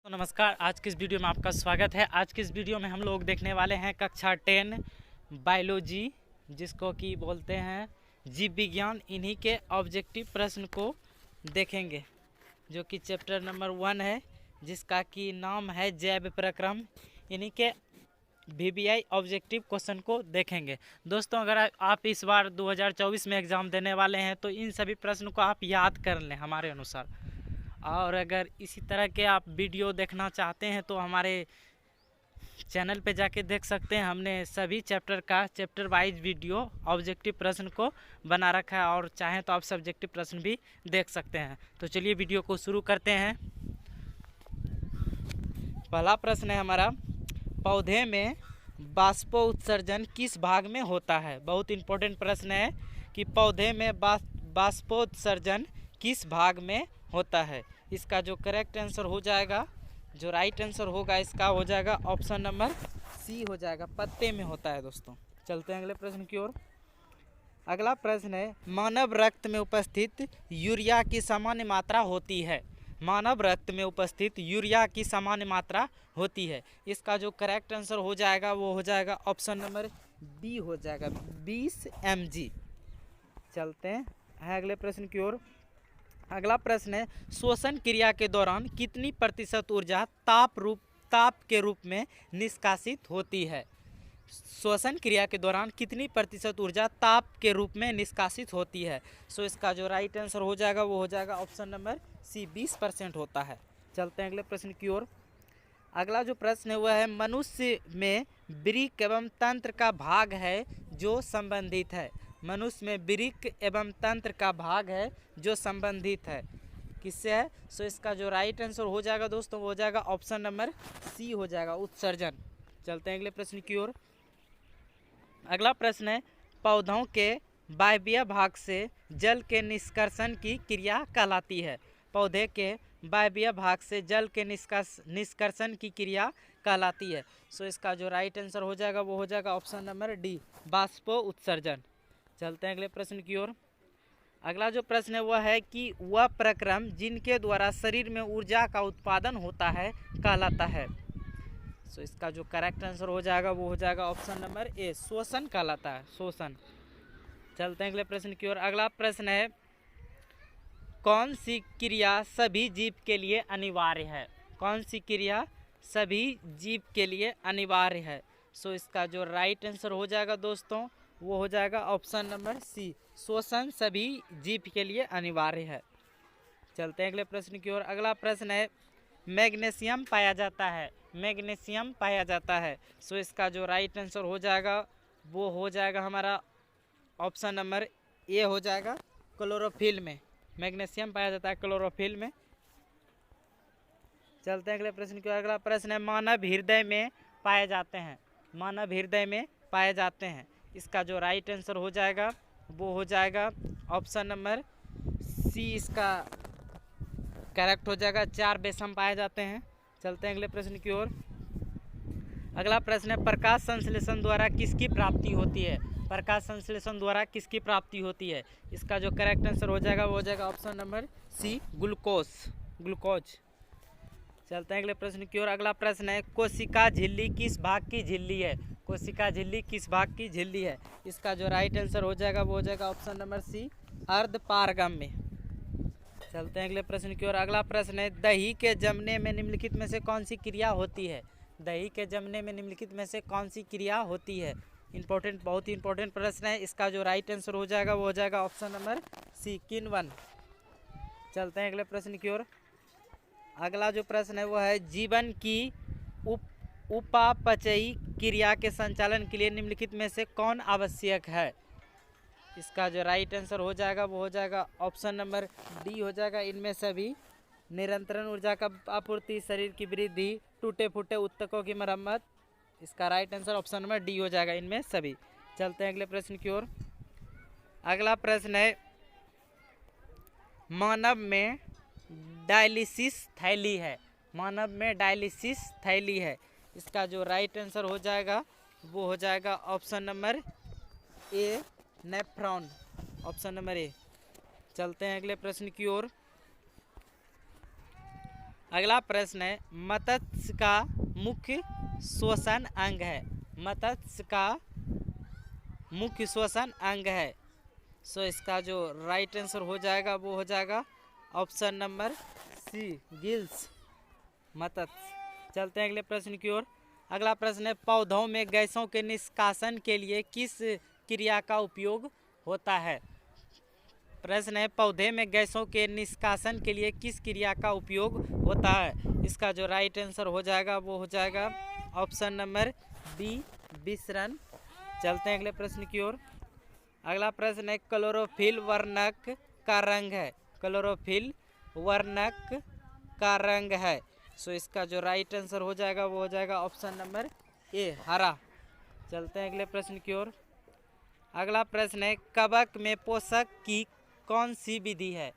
तो नमस्कार। आज की इस वीडियो में आपका स्वागत है। आज की इस वीडियो में हम लोग देखने वाले हैं कक्षा 10 बायोलॉजी, जिसको कि बोलते हैं जीव विज्ञान। इन्हीं के ऑब्जेक्टिव प्रश्न को देखेंगे, जो कि चैप्टर नंबर 1 है, जिसका कि नाम है जैव प्रक्रम। इन्हीं के VBI ऑब्जेक्टिव क्वेश्चन को देखेंगे। दोस्तों, अगर आप इस बार 2024 में एग्ज़ाम देने वाले हैं तो इन सभी प्रश्न को आप याद कर लें हमारे अनुसार। और अगर इसी तरह के आप वीडियो देखना चाहते हैं तो हमारे चैनल पे जाके देख सकते हैं। हमने सभी चैप्टर वाइज वीडियो ऑब्जेक्टिव प्रश्न को बना रखा है, और चाहें तो आप सब्जेक्टिव प्रश्न भी देख सकते हैं। तो चलिए वीडियो को शुरू करते हैं। पहला प्रश्न है हमारा, पौधे में बाष्पोत्सर्जन किस भाग में होता है। बहुत इंपॉर्टेंट प्रश्न है कि पौधे में बाष्पोत्सर्जन किस भाग में होता है। इसका जो करेक्ट आंसर हो जाएगा, जो राइट आंसर होगा इसका हो जाएगा ऑप्शन नंबर सी हो जाएगा, पत्ते में होता है। दोस्तों, चलते हैं अगले प्रश्न की ओर। अगला प्रश्न है, मानव रक्त में उपस्थित यूरिया की सामान्य मात्रा होती है। मानव रक्त में उपस्थित यूरिया की सामान्य मात्रा होती है। इसका जो करेक्ट आंसर हो जाएगा वो हो जाएगा ऑप्शन नंबर बी हो जाएगा, 20 mg। चलते हैं अगले प्रश्न की ओर। अगला प्रश्न है, श्वसन क्रिया के दौरान कितनी प्रतिशत ऊर्जा ताप के रूप में निष्कासित होती है। श्वसन क्रिया के दौरान कितनी प्रतिशत ऊर्जा ताप के रूप में निष्कासित होती है। सो इसका जो राइट आंसर हो जाएगा वो हो जाएगा ऑप्शन नंबर सी, 20% होता है। चलते हैं अगले प्रश्न की ओर। अगला जो प्रश्न है वह है, मनुष्य में वृक्क एवं तंत्र का भाग है जो संबंधित है। मनुष्य में वृक्क एवं तंत्र का भाग है जो संबंधित है, किससे है। सो इसका जो राइट आंसर हो जाएगा दोस्तों वो हो जाएगा ऑप्शन नंबर सी हो जाएगा, उत्सर्जन। चलते हैं अगले प्रश्न की ओर। अगला प्रश्न है, पौधों के वायवीय भाग से जल के निष्कर्षण की क्रिया कहलाती है। पौधे के वायवीय भाग से जल के निष्कर्षण की क्रिया कहलाती है। सो इसका जो राइट आंसर हो जाएगा वो हो जाएगा ऑप्शन नंबर डी, बाष्पो उत्सर्जन। चलते हैं अगले प्रश्न की ओर। अगला जो प्रश्न है वह है कि वह प्रक्रम जिनके द्वारा शरीर में ऊर्जा का उत्पादन होता है कहलाता है। सो इसका जो करेक्ट आंसर हो जाएगा वो हो जाएगा ऑप्शन नंबर ए, श्वसन कहलाता है, श्वसन। चलते हैं अगले प्रश्न की ओर। अगला प्रश्न है, कौन सी क्रिया सभी जीव के लिए अनिवार्य है। कौन सी क्रिया सभी जीव के लिए अनिवार्य है। सो इसका जो राइट आंसर हो जाएगा दोस्तों वो हो जाएगा ऑप्शन नंबर सी, श्वसन सभी जीव के लिए अनिवार्य है। चलते हैं अगले प्रश्न की ओर। अगला प्रश्न है, मैग्नीशियम पाया जाता है। मैग्नीशियम पाया जाता है। सो इसका जो राइट आंसर हो जाएगा वो हो जाएगा हमारा ऑप्शन नंबर ए हो जाएगा, क्लोरोफिल में। मैग्नीशियम पाया जाता है क्लोरोफिल में। चलते हैं अगले प्रश्न की ओर। अगला प्रश्न है, मानव हृदय में पाए जाते हैं। मानव हृदय में पाए जाते हैं। इसका जो राइट आंसर हो जाएगा वो हो जाएगा ऑप्शन नंबर सी, इसका करेक्ट हो जाएगा, 4 बेसम पाए जाते हैं। चलते हैं अगले प्रश्न की ओर। अगला प्रश्न है, प्रकाश संश्लेषण द्वारा किसकी प्राप्ति होती है। प्रकाश संश्लेषण द्वारा किसकी प्राप्ति होती है। इसका जो करेक्ट आंसर हो जाएगा वो हो जाएगा ऑप्शन नंबर सी, ग्लूकोज। चलते हैं अगले प्रश्न की ओर। अगला प्रश्न है, कोशिका झिल्ली किस भाग की झिल्ली है। कोशिका झिल्ली किस भाग की झिल्ली है। इसका जो राइट आंसर हो जाएगा वो हो जाएगा ऑप्शन नंबर सी, अर्धपारगम्य। चलते हैं अगले प्रश्न की ओर। अगला प्रश्न है, दही के जमने में निम्नलिखित में से कौन सी क्रिया होती है। दही के जमने में निम्नलिखित में से कौन सी क्रिया होती है। इंपॉर्टेंट, बहुत ही इंपॉर्टेंट प्रश्न है। इसका जो राइट आंसर हो जाएगा वो हो जाएगा ऑप्शन नंबर सी, किण्वन। चलते हैं अगले प्रश्न की ओर। अगला जो प्रश्न है वह है, जीवन की उपापचयी क्रिया के संचालन के लिए निम्नलिखित में से कौन आवश्यक है। इसका जो राइट आंसर हो जाएगा वो हो जाएगा ऑप्शन नंबर डी हो जाएगा, इनमें सभी। निरंतर ऊर्जा का आपूर्ति, शरीर की वृद्धि, टूटे फूटे ऊतकों की मरम्मत। इसका right answer option number D हो जाएगा, इनमें सभी। चलते हैं अगले प्रश्न की ओर। अगला प्रश्न है, मानव में डायलिसिस थैली है। मानव में डायलिसिस थैली है। इसका जो राइट आंसर हो जाएगा वो हो जाएगा option number A, nephron, option number A. चलते हैं अगले प्रश्न की ओर। अगला प्रश्न है, मत्स्य का मुख्य श्वसन अंग है। मत्स्य का मुख्य श्वसन अंग है। सो इसका जो राइट आंसर हो जाएगा वो हो जाएगा ऑप्शन नंबर सी, गिल्स, मत्स्य। चलते हैं अगले प्रश्न की ओर। अगला प्रश्न है, पौधों में गैसों के निष्कासन के लिए किस क्रिया का उपयोग होता है। प्रश्न है, पौधे में गैसों के निष्कासन के लिए किस क्रिया का उपयोग होता है। इसका जो राइट आंसर हो जाएगा वो हो जाएगा ऑप्शन नंबर बी, विसरण। चलते हैं अगले प्रश्न की ओर। अगला प्रश्न है, क्लोरोफिल वर्णक का रंग है। क्लोरोफिल वर्णक का रंग है। सो इसका जो राइट आंसर हो जाएगा वो हो जाएगा ऑप्शन नंबर ए, हरा। चलते हैं अगले प्रश्न की ओर। अगला प्रश्न है, कवक में पोषक की कौन सी विधि है।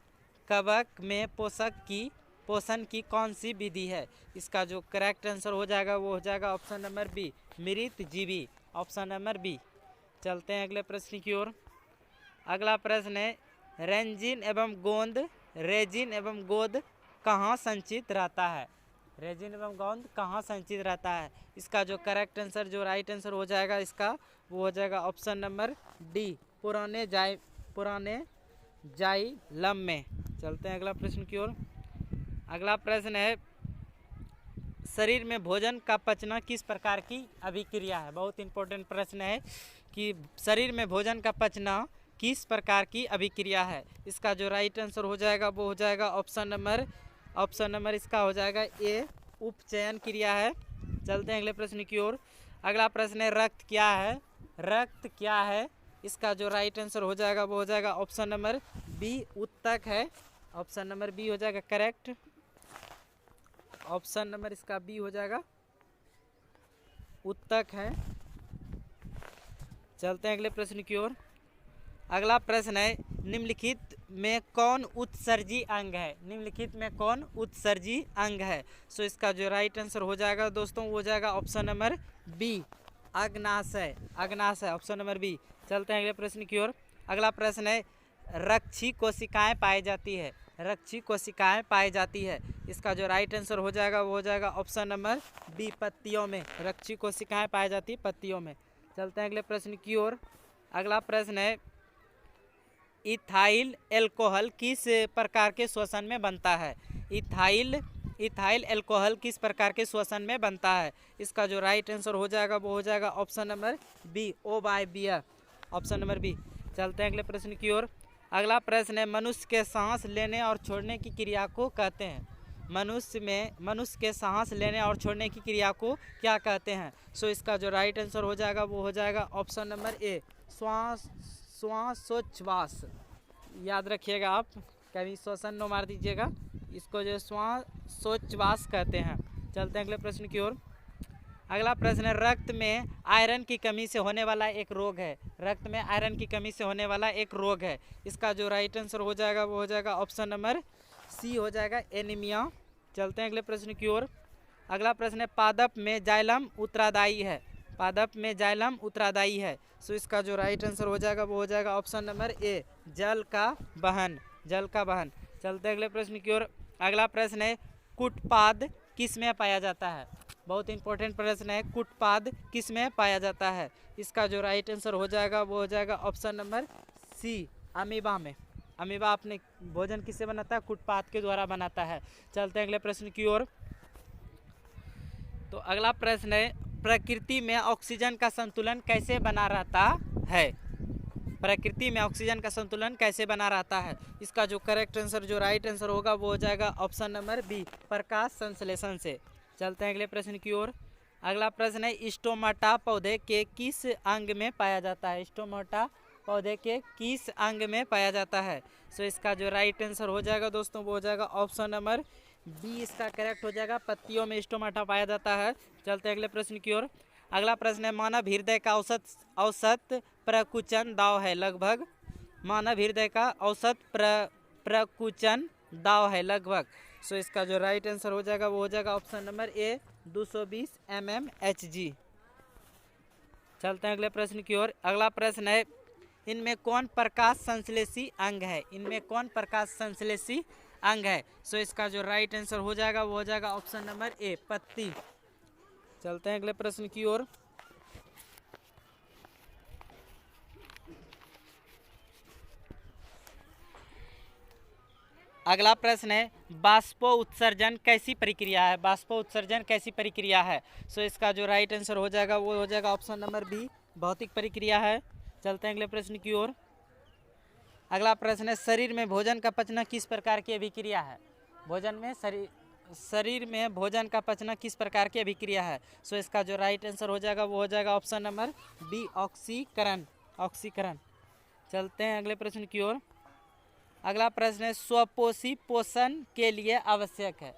कवक में पोषण की कौन सी विधि है। इसका जो करेक्ट आंसर हो जाएगा वो हो जाएगा ऑप्शन नंबर बी, मृतजीवी, ऑप्शन नंबर बी। चलते हैं अगले प्रश्न की ओर। अगला प्रश्न है, रेजिन एवं गोंद कहाँ संचित रहता है। रेजिन एवं गोंद कहाँ संचित रहता है। इसका जो करेक्ट आंसर, जो राइट आंसर हो जाएगा इसका वो हो जाएगा ऑप्शन नंबर डी, पुराने जाइलम में। चलते हैं अगला प्रश्न की ओर। अगला प्रश्न है, शरीर में भोजन का पचना किस प्रकार की अभिक्रिया है। बहुत इंपॉर्टेंट प्रश्न है कि शरीर में भोजन का पचना किस प्रकार की अभिक्रिया है। इसका जो राइट आंसर हो जाएगा वो हो जाएगा ऑप्शन नंबर इसका हो जाएगा ए, उपचयन क्रिया है। चलते हैं अगले प्रश्न की ओर। अगला प्रश्न है, रक्त क्या है। इसका जो राइट आंसर हो जाएगा वो हो जाएगा ऑप्शन नंबर बी, उत्तक है। ऑप्शन नंबर बी हो जाएगा करेक्ट। ऑप्शन नंबर इसका बी हो जाएगा, उत्तक है। चलते हैं अगले प्रश्न की ओर। अगला प्रश्न है, निम्नलिखित में कौन उत्सर्जी अंग है। निम्नलिखित में कौन उत्सर्जी अंग है। सो इसका जो राइट आंसर हो जाएगा दोस्तों वो हो जाएगा ऑप्शन नंबर बी, अग्नाशय, ऑप्शन नंबर बी। चलते हैं अगले प्रश्न की ओर। अगला प्रश्न है, रक्षी कोशिकाएं पाई जाती है। इसका जो राइट आंसर हो जाएगा वो हो जाएगा ऑप्शन नंबर बी, पत्तियों में। रक्षी कोशिकाएं पाई जाती है पत्तियों में। चलते हैं अगले प्रश्न की ओर। अगला प्रश्न है, इथाइल एल्कोहल किस प्रकार के श्वसन में बनता है। इथाइल एल्कोहल किस प्रकार के श्वसन में बनता है। इसका जो राइट आंसर हो जाएगा वो हो जाएगा ऑप्शन नंबर बी, ओ बाय बियर, ऑप्शन नंबर बी। चलते हैं अगले प्रश्न की ओर। अगला प्रश्न है, मनुष्य के सांस लेने और छोड़ने की क्रिया को कहते हैं। मनुष्य के सांस लेने और छोड़ने की क्रिया को क्या कहते हैं। सो इसका जो राइट आंसर हो जाएगा वो हो जाएगा ऑप्शन नंबर ए, श्वासोच्छ्वास। याद रखिएगा आप, कभी श्वसन नो मार दीजिएगा, इसको जो श्वासोच्छ्वास कहते हैं। चलते हैं अगले प्रश्न की ओर। अगला प्रश्न है, रक्त में आयरन की कमी से होने वाला एक रोग है। रक्त में आयरन की कमी से होने वाला एक रोग है। इसका जो राइट आंसर हो जाएगा वो हो जाएगा ऑप्शन नंबर सी, हो जाएगा एनीमिया। चलते हैं अगले प्रश्न की ओर। अगला प्रश्न है, पादप में जाइलम उत्तरादायी है। सो इसका जो राइट आंसर हो जाएगा वो हो जाएगा ऑप्शन नंबर ए, जल का बहन। चलते हैं अगले प्रश्न की ओर। अगला प्रश्न है, कुटपाद किस में पाया जाता है। बहुत इंपॉर्टेंट प्रश्न है, कुटपाद किस में पाया जाता है। इसका जो राइट आंसर हो जाएगा वो हो जाएगा ऑप्शन नंबर सी, अमीबा में। अमीबा अपने भोजन किससे बनाता है, कुटपाद के द्वारा बनाता है। चलते हैं अगले प्रश्न की ओर। तो अगला प्रश्न है, प्रकृति में ऑक्सीजन का संतुलन कैसे बना रहता है। प्रकृति में ऑक्सीजन का संतुलन कैसे बना रहता है। इसका जो करेक्ट आंसर, जो राइट आंसर होगा वो हो जाएगा ऑप्शन नंबर बी, प्रकाश संश्लेषण से। चलते हैं अगले प्रश्न की ओर। अगला प्रश्न है, स्टोमाटा पौधे के किस अंग में पाया जाता है। स्टोमाटा पौधे के किस अंग में पाया जाता है। सो इसका जो राइट आंसर हो जाएगा दोस्तों वो हो जाएगा ऑप्शन नंबर बी, इसका करेक्ट हो जाएगा, पत्तियों में स्टोमाटा पाया जाता है। चलते हैं अगले प्रश्न की ओर। अगला प्रश्न है, मानव हृदय का औसत प्रकुचन दाव है लगभग। मानव हृदय का औसत प्रकुचन दाव है लगभग। सो इसका जो राइट आंसर हो जाएगा वो हो जाएगा ऑप्शन नंबर ए, 220 mmHg। चलते हैं अगले प्रश्न की ओर। अगला प्रश्न है, इनमें कौन प्रकाश संश्लेषी अंग है। इनमें कौन प्रकाश संश्लेषी अंग है। सो इसका जो राइट आंसर हो जाएगा वो हो जाएगा ऑप्शन नंबर ए, पत्ती। चलते हैं अगले प्रश्न की ओर। अगला प्रश्न है बाष्पो उत्सर्जन कैसी प्रक्रिया है? बाष्पो उत्सर्जन कैसी प्रक्रिया है? सो इसका जो राइट आंसर हो जाएगा वो हो जाएगा ऑप्शन नंबर बी, भौतिक प्रक्रिया है। चलते हैं अगले प्रश्न की ओर। अगला प्रश्न है शरीर में भोजन का पचना किस प्रकार की अभिक्रिया है? शरीर में भोजन का पचना किस प्रकार की अभिक्रिया है? सो इसका जो राइट आंसर हो जाएगा वो हो जाएगा ऑप्शन नंबर बी, ऑक्सीकरण। ऑक्सीकरण। चलते हैं अगले प्रश्न की ओर। अगला प्रश्न है स्वपोषी पोषण के लिए आवश्यक है।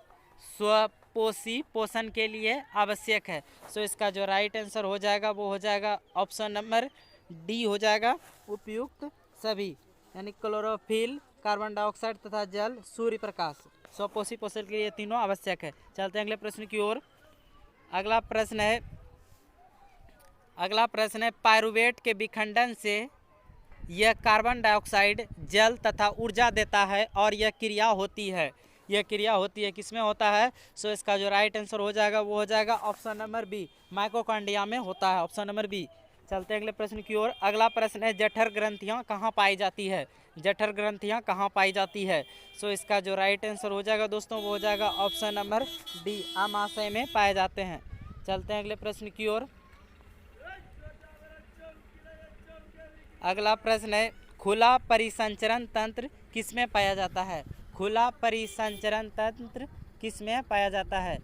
स्वपोषी पोषण के लिए आवश्यक है। सो इसका जो राइट आंसर हो जाएगा वो हो जाएगा ऑप्शन नंबर डी हो जाएगा, उपयुक्त सभी, यानी क्लोरोफिल, कार्बन डाइऑक्साइड तथा जल, सूर्य प्रकाश। स्वपोषी पोषण के लिए तीनों आवश्यक है। चलते हैं अगले प्रश्न की ओर। अगला प्रश्न है पायरुवेट के विखंडन से यह कार्बन डाइऑक्साइड, जल तथा ऊर्जा देता है और यह क्रिया होती है। यह क्रिया होती है किसमें होता है? सो इसका जो राइट आंसर हो जाएगा वो हो जाएगा ऑप्शन नंबर बी, माइटोकॉन्ड्रिया में होता है, ऑप्शन नंबर बी। चलते हैं अगले प्रश्न की ओर। अगला प्रश्न है जठर ग्रंथियाँ कहाँ पाई जाती है? जठर ग्रंथियाँ कहाँ पाई जाती है? सो इसका जो राइट आंसर हो जाएगा दोस्तों वो हो जाएगा ऑप्शन नंबर डी, आमाशय में पाए जाते हैं। चलते हैं अगले प्रश्न की ओर। अगला प्रश्न है खुला परिसंचरण तंत्र किसमें पाया जाता है? खुला परिसंचरण तंत्र किसमें पाया जाता है?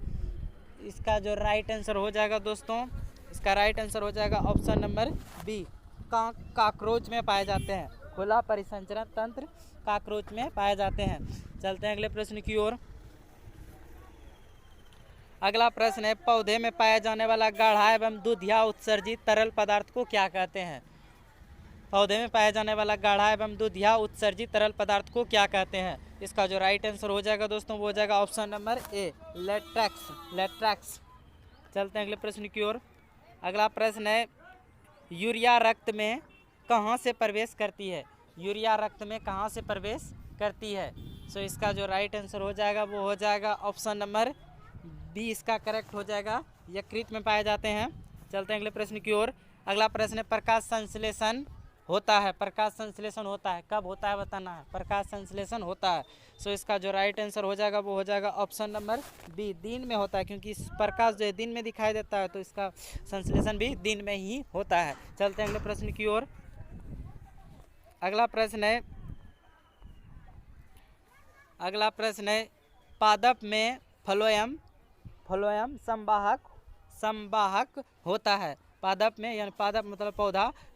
इसका जो राइट आंसर हो जाएगा दोस्तों, इसका राइट आंसर हो जाएगा ऑप्शन नंबर बी, काकरोच में पाए जाते हैं। खुला परिसंचरण तंत्र काकरोच में पाए जाते हैं। चलते हैं अगले प्रश्न की ओर। अगला प्रश्न है पौधे में पाया जाने वाला गाढ़ा एवं दूधिया उत्सर्जित तरल पदार्थ को क्या कहते हैं? पौधे में पाया जाने वाला गाढ़ा एवं दूधिया उत्सर्जित तरल पदार्थ को क्या कहते हैं? इसका जो राइट आंसर हो जाएगा दोस्तों वो हो जाएगा ऑप्शन नंबर ए, लेट्रैक्स। लेट्रैक्स। चलते हैं अगले प्रश्न की ओर। अगला प्रश्न है यूरिया रक्त में कहाँ से प्रवेश करती है? यूरिया रक्त में कहाँ से प्रवेश करती है? सो इसका जो राइट आंसर हो जाएगा वो हो जाएगा ऑप्शन नंबर बी, इसका करेक्ट हो जाएगा, यकृत में पाए जाते हैं। चलते हैं अगले प्रश्न की ओर। अगला प्रश्न है प्रकाश संश्लेषण होता है। प्रकाश संश्लेषण होता है, कब होता है बताना है। प्रकाश संश्लेषण होता है। सो इसका जो राइट आंसर हो जाएगा वो हो जाएगा ऑप्शन नंबर बी, दिन में होता है, क्योंकि प्रकाश जो है दिन में दिखाई देता है तो इसका संश्लेषण भी दिन में ही होता है। चलते हैं अगले प्रश्न की ओर। अगला प्रश्न है पादप में फ्लोएम संवाहक होता है। पादप में यानी पादप मतलब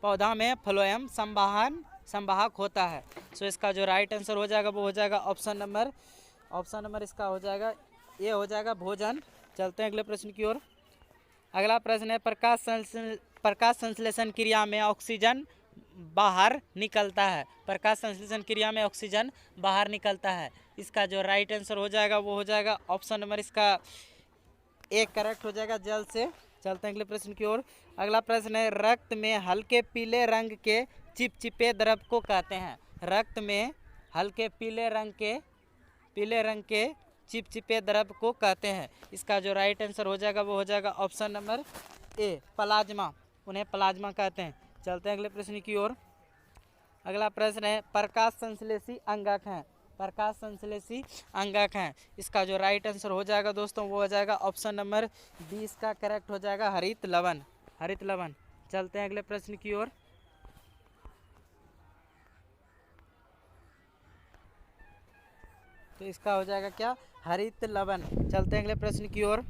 पौधा में फ्लोएम संवाहक होता है। सो इसका जो राइट आंसर हो जाएगा वो हो जाएगा ऑप्शन नंबर इसका हो जाएगा ये हो जाएगा भोजन। चलते हैं अगले प्रश्न की ओर। अगला प्रश्न है प्रकाश संश्लेषण क्रिया में ऑक्सीजन बाहर निकलता है। प्रकाश संश्लेषण क्रिया में ऑक्सीजन बाहर निकलता है। इसका जो राइट आंसर हो जाएगा वो हो जाएगा ऑप्शन नंबर इसका एक करेक्ट हो जाएगा, जल से। चलते हैं अगले प्रश्न की ओर। अगला प्रश्न है रक्त में हल्के पीले रंग के चिपचिपे द्रव को कहते हैं। रक्त में हल्के पीले रंग के चिपचिपे द्रव को कहते हैं। इसका जो राइट आंसर हो जाएगा वो हो जाएगा ऑप्शन नंबर ए, प्लाज्मा। उन्हें प्लाज्मा कहते हैं। चलते हैं अगले प्रश्न की ओर। अगला प्रश्न है प्रकाश संश्लेषी अंगक हैं। प्रकाश संश्लेषी अंगक हैं। इसका जो राइट आंसर हो जाएगा दोस्तों वो हो जाएगा ऑप्शन नंबर 20 का करेक्ट हो जाएगा, हरित लवण। हरित लवण। चलते हैं अगले प्रश्न की ओर। तो इसका हो जाएगा क्या? हरित लवण। चलते हैं अगले प्रश्न की ओर।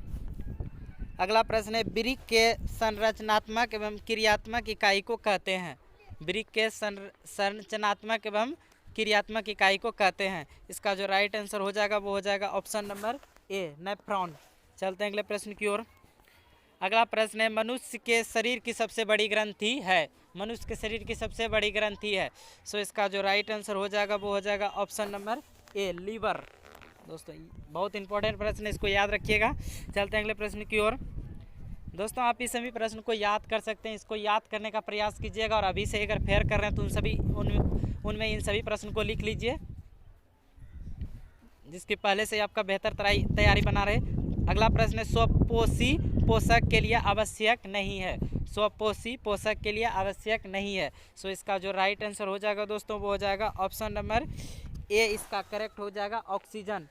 अगला प्रश्न है वृक्क के संरचनात्मक एवं क्रियात्मक इकाई को कहते हैं। वृक्क के संरचनात्मक एवं क्रियात्मक इकाई को कहते हैं। इसका जो राइट आंसर हो जाएगा वो हो जाएगा ऑप्शन नंबर ए, नेफ्रॉन। चलते हैं अगले प्रश्न की ओर। अगला प्रश्न है मनुष्य के शरीर की सबसे बड़ी ग्रंथि है। मनुष्य के शरीर की सबसे बड़ी ग्रंथि है। सो इसका जो राइट आंसर हो जाएगा वो हो जाएगा ऑप्शन नंबर ए, लीवर। दोस्तों बहुत इंपॉर्टेंट प्रश्न है, इसको याद रखिएगा। चलते हैं अगले प्रश्न की ओर। दोस्तों आप इस सभी प्रश्न को याद कर सकते हैं, इसको याद करने का प्रयास कीजिएगा और अभी से अगर फेयर कर रहे हैं तो उनमें इन सभी प्रश्न को लिख लीजिए। जिसकी पहले से आपका बेहतर तैयारी बना रहे। अगला प्रश्न है स्वपोषी पोषक के लिए आवश्यक नहीं है। स्वपोषी पोषक के लिए आवश्यक नहीं है। सो इसका जो राइट आंसर हो जाएगा दोस्तों वो हो जाएगा ऑप्शन नंबर ए, इसका करेक्ट हो जाएगा ऑक्सीजन।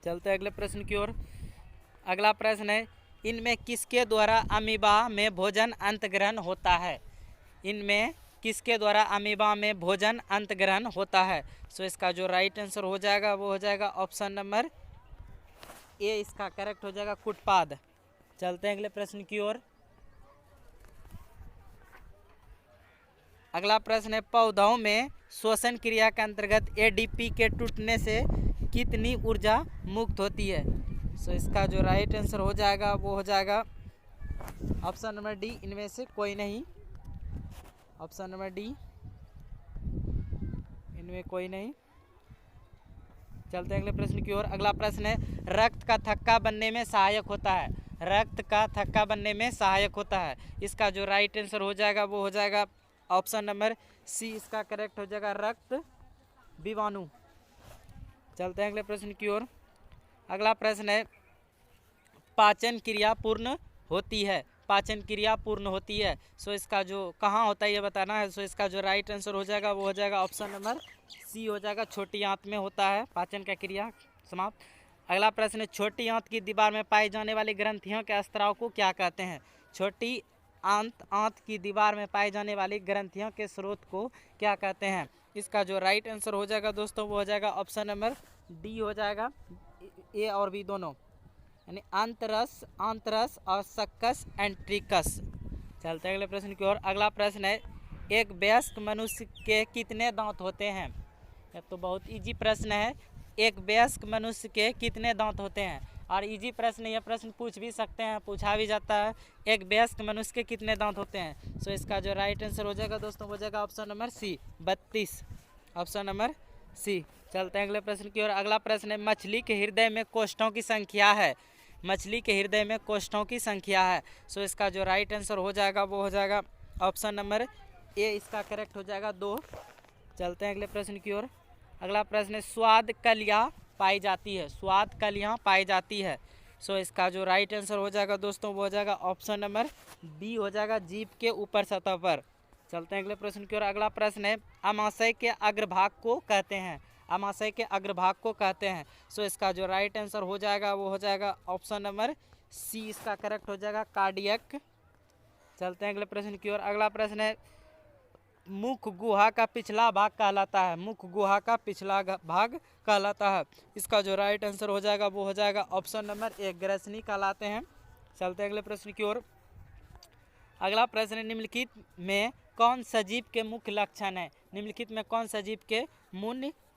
चलते हैं अगले प्रश्न की ओर। अगला प्रश्न है इनमें किसके द्वारा अमीबा में भोजन अंतग्रहण होता है। इनमें किसके द्वारा अमीबा में भोजन अंतग्रहण होता है। सो इसका जो राइट आंसर हो जाएगा वो हो जाएगा ऑप्शन नंबर ए, इसका करेक्ट हो जाएगा कुटपाद। चलते हैं अगले प्रश्न की ओर। अगला प्रश्न है पौधों में श्वसन क्रिया के अंतर्गत एडीपी के टूटने से कितनी ऊर्जा मुक्त होती है। सो इसका जो राइट आंसर हो जाएगा वो हो जाएगा ऑप्शन नंबर डी, इनमें से कोई नहीं। ऑप्शन नंबर डी, इनमें कोई नहीं। चलते हैं अगले प्रश्न की ओर। अगला प्रश्न है रक्त का थक्का बनने में सहायक होता है। रक्त का थक्का बनने में सहायक होता है। इसका जो राइट आंसर हो जाएगा वो हो जाएगा ऑप्शन नंबर सी, इसका करेक्ट हो जाएगा रक्त विवाणु। चलते हैं अगले प्रश्न की ओर। अगला प्रश्न है पाचन क्रिया पूर्ण होती है। पाचन क्रिया पूर्ण होती है। सो इसका जो कहाँ होता है ये बताना है। सो इसका जो राइट आंसर हो जाएगा वो हो जाएगा ऑप्शन नंबर सी हो जाएगा, छोटी आंत में होता है पाचन का क्रिया समाप्त। अगला प्रश्न है छोटी आंत की दीवार में पाई जाने वाली ग्रंथियों के स्त्राव को क्या कहते हैं। छोटी आंत की दीवार में पाई जाने वाली ग्रंथियों के स्रोत को क्या कहते हैं। इसका जो राइट आंसर हो जाएगा दोस्तों वो हो जाएगा ऑप्शन नंबर डी हो जाएगा, ए और बी दोनों, यानी आंतरस और सक्कस एंट्रिकस। चलते हैं अगले प्रश्न की ओर। अगला प्रश्न है एक वयस्क मनुष्य के कितने दांत होते हैं। यह तो बहुत इजी प्रश्न है। एक वयस्क मनुष्य के कितने दांत होते हैं, और इजी प्रश्न, यह प्रश्न पूछ भी सकते हैं, पूछा भी जाता है एक वयस्क मनुष्य के कितने दांत होते हैं। सो इसका जो राइट आंसर हो जाएगा दोस्तों हो जाएगा option number C, 32। Option number C. चलते हैं अगले प्रश्न की ओर। अगला प्रश्न है मछली के हृदय में कोष्ठों की संख्या है। मछली के हृदय में कोष्ठों की संख्या है। सो इसका जो राइट आंसर हो जाएगा वो हो जाएगा ऑप्शन नंबर ए, इसका करेक्ट हो जाएगा 2। चलते हैं अगले प्रश्न की ओर। अगला प्रश्न है स्वाद कलियाँ पाई जाती है। स्वाद कलियाँ पाई जाती है। सो इसका जो राइट आंसर हो जाएगा दोस्तों वो हो जाएगा ऑप्शन नंबर बी हो जाएगा, जीभ के ऊपर सतह पर। चलते हैं अगले प्रश्न की ओर। अगला प्रश्न है अमाशय के अग्रभाग को कहते हैं। अमाशय के अग्रभाग को कहते हैं। सो इसका जो राइट आंसर हो जाएगा वो हो जाएगा ऑप्शन नंबर सी, इसका करेक्ट हो जाएगा कार्डियक। चलते हैं अगले प्रश्न की ओर। अगला प्रश्न है मुख गुहा का पिछला भाग कहलाता है। मुख गुहा का पिछला भाग कहलाता है। इसका जो राइट आंसर हो जाएगा वो हो जाएगा ऑप्शन नंबर ए, ग्रसनी कहलाते हैं। चलते हैं अगले प्रश्न की ओर। अगला प्रश्न है निम्नलिखित में कौन सजीव के मुख्य लक्षण है। निम्नलिखित में कौन सजीव के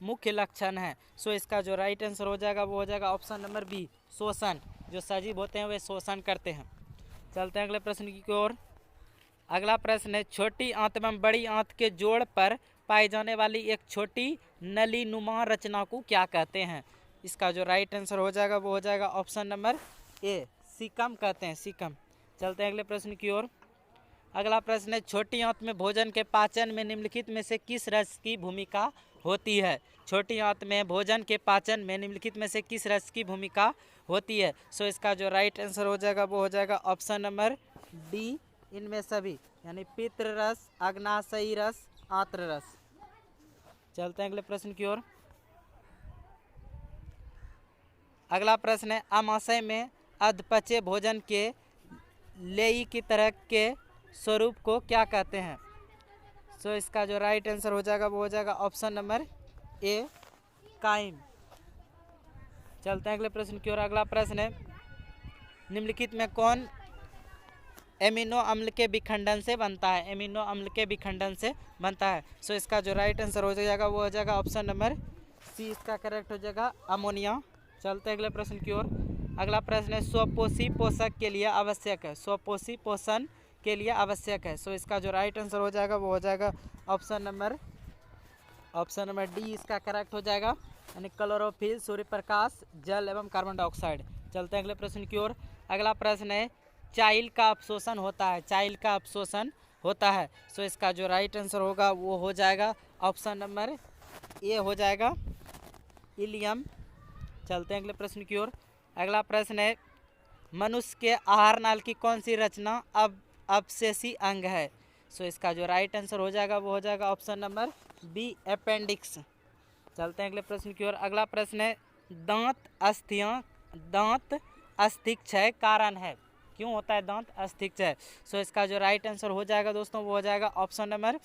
मुख्य लक्षण है। सो इसका जो राइट आंसर हो जाएगा वो हो जाएगा ऑप्शन नंबर बी, शोषण। जो सजीव होते हैं वे शोषण करते हैं। चलते हैं अगले प्रश्न की ओर। अगला प्रश्न है छोटी आंत एवं बड़ी आंत के जोड़ पर पाई जाने वाली एक छोटी नली नुमा रचना को क्या कहते हैं। इसका जो राइट आंसर हो जाएगा वो हो जाएगा ऑप्शन नंबर ए, सीकम कहते हैं, सीकम। चलते हैं अगले प्रश्न की ओर। अगला प्रश्न है छोटी आंत में भोजन के पाचन में निम्नलिखित में से किस रस की भूमिका होती है। छोटी आंत में भोजन के पाचन में निम्नलिखित में से किस रस की भूमिका होती है। सो इसका जो राइट आंसर हो जाएगा वो हो जाएगा ऑप्शन नंबर डी, इनमें सभी, यानी पित्र रस, अग्नाशयी रस, आंत्र रस। चलते हैं अगले प्रश्न की ओर। अगला प्रश्न है अमाशय में अधपचे भोजन के लेई की तरह के स्वरूप को क्या कहते हैं। सो इसका जो राइट आंसर हो जाएगा वो हो जाएगा ऑप्शन नंबर ए, काइम। चलते हैं अगले प्रश्न की ओर। अगला प्रश्न है निम्नलिखित में कौन एमिनो अम्ल के विखंडन से बनता है। एमिनो अम्ल के विखंडन से बनता है। सो इसका जो राइट आंसर हो जाएगा वो हो जाएगा ऑप्शन नंबर सी, इसका करेक्ट हो जाएगा अमोनिया। चलते हैं अगले प्रश्न की ओर। अगला प्रश्न है स्वपोषी पोषक के लिए आवश्यक है। स्वपोषी पोषण के लिए आवश्यक है। सो इसका जो राइट आंसर हो जाएगा वो हो जाएगा ऑप्शन नंबर डी, इसका करेक्ट हो जाएगा, यानी क्लोरोफिल, सूर्य प्रकाश, जल एवं कार्बन डाइऑक्साइड। चलते हैं अगले प्रश्न की ओर। अगला प्रश्न है चाइल का अपशोषण होता है। चाइल का अपशोषण होता है। सो इसका जो राइट आंसर होगा वो हो जाएगा ऑप्शन नंबर ए हो जाएगा, इलियम। चलते हैं अगले प्रश्न की ओर। अगला प्रश्न है, मनुष्य के आहार नाल की कौन सी रचना अब अवशेषी अंग है? सो इसका जो राइट आंसर हो जाएगा वो हो जाएगा ऑप्शन नंबर बी, अपेंडिक्स। चलते हैं अगले प्रश्न की ओर। अगला प्रश्न है, दांत अस्थिक क्षय कारण है? क्यों होता है दांत अस्थिक क्षय? सो इसका जो राइट आंसर हो जाएगा दोस्तों वो हो जाएगा ऑप्शन नंबर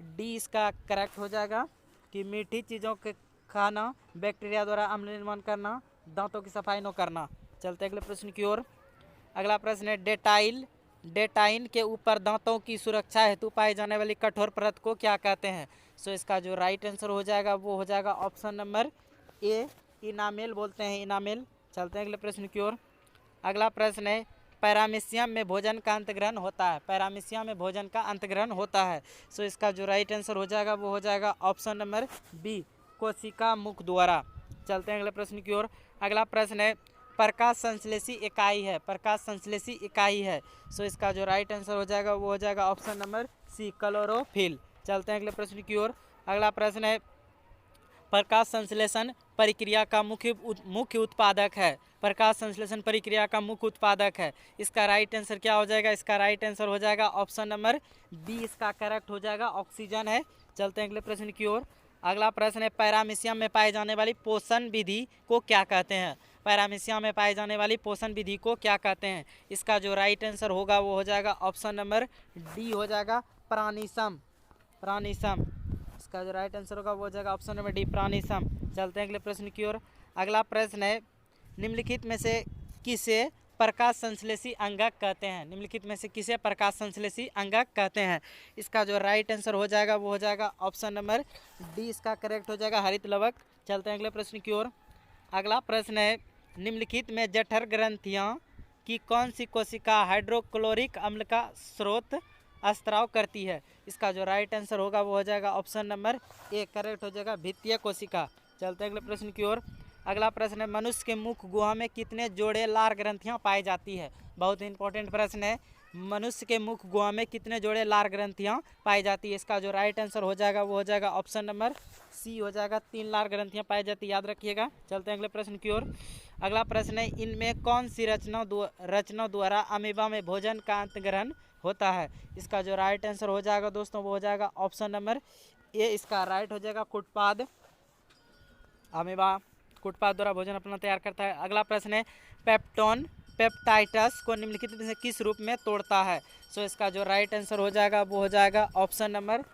डी, इसका करेक्ट हो जाएगा कि मीठी चीज़ों के खाना, बैक्टीरिया द्वारा अम्ल निर्माण करना, दांतों की सफाई न करना। चलते अगले प्रश्न की ओर। अगला प्रश्न है, डेटाइन के ऊपर दांतों की सुरक्षा हेतु पाई जाने वाली कठोर परत को क्या कहते हैं? सो इसका जो राइट आंसर हो जाएगा वो हो जाएगा ऑप्शन नंबर ए, इनामेल बोलते हैं, इनामेल। चलते हैं अगले प्रश्न की ओर। अगला प्रश्न है, पैरामीशियम में भोजन का अंतग्रहण होता है? पैरामीशियम में भोजन का अंतग्रहण होता है। सो इसका जो राइट आंसर हो जाएगा वो हो जाएगा ऑप्शन नंबर बी, कोशिका मुख द्वारा। चलते हैं अगले प्रश्न की ओर। अगला प्रश्न है, प्रकाश संश्लेषी इकाई है? प्रकाश संश्लेषी इकाई है। सो इसका जो राइट आंसर हो जाएगा वो हो जाएगा ऑप्शन नंबर सी, क्लोरोफिल। चलते हैं अगले प्रश्न की ओर। अगला प्रश्न है, प्रकाश संश्लेषण प्रक्रिया का मुख्य उत्पादक है? प्रकाश संश्लेषण प्रक्रिया का मुख्य उत्पादक है। इसका राइट आंसर क्या हो जाएगा? इसका राइट आंसर हो जाएगा ऑप्शन नंबर बी, इसका करेक्ट हो जाएगा ऑक्सीजन है। चलते हैं अगले प्रश्न की ओर। अगला प्रश्न है, पैरामीशियम में पाई जाने वाली पोषण विधि को क्या कहते हैं? पैरामीशियम में पाई जाने वाली पोषण विधि को क्या कहते हैं? इसका जो राइट आंसर होगा वो हो जाएगा ऑप्शन नंबर डी, हो जाएगा प्राणिसम। इसका जो राइट आंसर होगा वो हो जाएगा ऑप्शन नंबर डी, प्राणिसम। चलते हैं अगले प्रश्न की ओर। अगला प्रश्न है, निम्नलिखित में से किसे प्रकाश संश्लेषी अंगक कहते हैं? निम्नलिखित में से किसे प्रकाश संश्लेषी अंगक कहते हैं? इसका जो राइट आंसर हो जाएगा वो हो जाएगा ऑप्शन नंबर डी, इसका करेक्ट हो जाएगा हरित लवक। चलते हैं अगले प्रश्न की ओर। अगला प्रश्न है, निम्नलिखित में जठर ग्रंथियां की कौन सी कोशिका हाइड्रोक्लोरिक अम्ल का स्रोत स्त्राव करती है? इसका जो राइट आंसर होगा वो हो जाएगा ऑप्शन नंबर ए, करेक्ट हो जाएगा भित्तीय कोशिका। चलते हैं अगले प्रश्न की ओर। अगला प्रश्न है, मनुष्य के मुख गुहा में कितने जोड़े लार ग्रंथियां पाई जाती है? बहुत इंपॉर्टेंट प्रश्न है। मनुष्य के मुख गुहा में कितने जोड़े लार ग्रंथियां पाई जाती है? इसका जो राइट आंसर हो जाएगा वो हो जाएगा ऑप्शन नंबर सी, हो जाएगा 3 लार ग्रंथियां पाई जाती है, याद रखिएगा। चलते हैं अगले प्रश्न की ओर। अगला प्रश्न है, इनमें कौन सी रचना द्वारा अमीबा में भोजन का अंतग्रहण होता है? इसका जो राइट आंसर हो जाएगा दोस्तों वो हो जाएगा ऑप्शन नंबर ए, इसका राइट हो जाएगा कुटपाद। अमीबा कुटपाद द्वारा भोजन अपना तैयार करता है। अगला प्रश्न है, पेप्टाइटस को निम्नलिखित में से किस रूप में तोड़ता है? सो इसका जो राइट आंसर हो जाएगा वो हो जाएगा ऑप्शन नंबर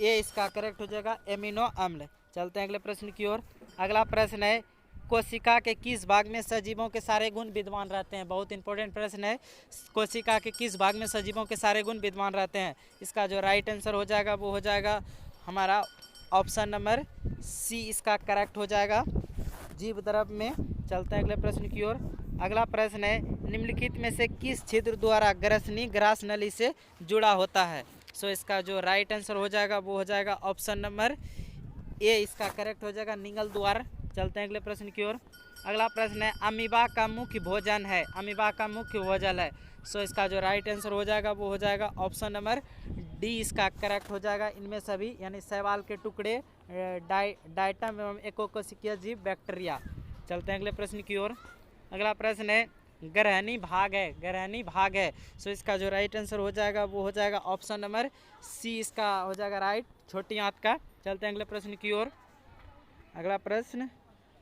ए, इसका करेक्ट हो जाएगा एमिनो अम्ल। चलते हैं अगले प्रश्न की ओर। अगला प्रश्न है, कोशिका के किस भाग में सजीवों के सारे गुण विद्यमान रहते हैं? बहुत इंपॉर्टेंट प्रश्न है। कोशिका के किस भाग में सजीवों के सारे गुण विद्यमान रहते हैं? इसका जो राइट आंसर हो जाएगा वो हो जाएगा हमारा ऑप्शन नंबर सी, इसका करेक्ट हो जाएगा जीव द्रव में। चलते हैं अगले प्रश्न की ओर। अगला प्रश्न है, निम्नलिखित में से किस छिद्र द्वारा ग्रसनी ग्रास नली से जुड़ा होता है? सो इसका जो राइट आंसर हो जाएगा वो हो जाएगा ऑप्शन नंबर ए, इसका करेक्ट हो जाएगा निगल द्वार। चलते हैं अगले प्रश्न की ओर। अगला प्रश्न है, अमीबा का मुख्य भोजन है? अमीबा का मुख्य भोजन है। सो इसका जो राइट आंसर हो जाएगा वो हो जाएगा ऑप्शन नंबर डी, इसका करेक्ट हो जाएगा इनमें सभी, यानी शैवाल के टुकड़े, डाइटम एवं एकोकोशिकीय जीव, बैक्टीरिया। चलते हैं अगले प्रश्न की ओर। अगला प्रश्न है, ग्रहणी भाग है। सो इसका जो राइट आंसर हो जाएगा वो हो जाएगा ऑप्शन नंबर सी, इसका हो जाएगा राइट, छोटी आंत का। चलते हैं अगले प्रश्न की ओर। अगला प्रश्न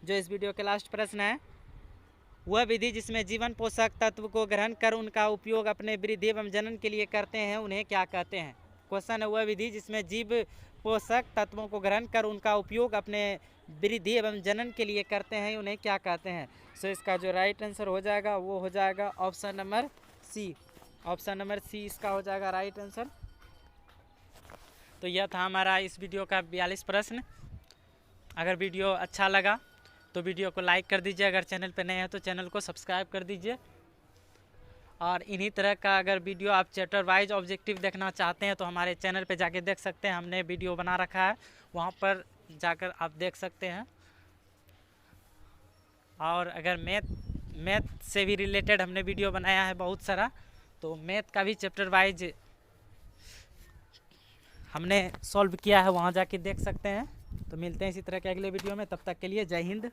जो इस वीडियो के लास्ट प्रश्न है, वह विधि जिसमें जीवन पोषक तत्व को ग्रहण कर उनका उपयोग अपने वृद्धि एवं जनन के लिए करते हैं उन्हें क्या कहते हैं? क्वेश्चन है, वह विधि जिसमें जीव पोषक तत्वों को ग्रहण कर उनका उपयोग अपने वृद्धि एवं जनन के लिए करते हैं उन्हें क्या कहते हैं? सो इसका जो राइट आंसर हो जाएगा वो हो जाएगा ऑप्शन नंबर सी, इसका हो जाएगा राइट आंसर। तो यह था हमारा इस वीडियो का 42 प्रश्न। अगर वीडियो अच्छा लगा तो वीडियो को लाइक कर दीजिए, अगर चैनल पर नए हैं तो चैनल को सब्सक्राइब कर दीजिए। और इन्हीं तरह का अगर वीडियो आप चैप्टर वाइज ऑब्जेक्टिव देखना चाहते हैं तो हमारे चैनल पे जाके देख सकते हैं, हमने वीडियो बना रखा है, वहाँ पर जाकर आप देख सकते हैं। और अगर मैथ से भी रिलेटेड हमने वीडियो बनाया है बहुत सारा, तो मैथ का भी चैप्टर वाइज हमने सॉल्व किया है, वहाँ जाके देख सकते हैं। तो मिलते हैं इसी तरह के अगले वीडियो में, तब तक के लिए जय हिंद।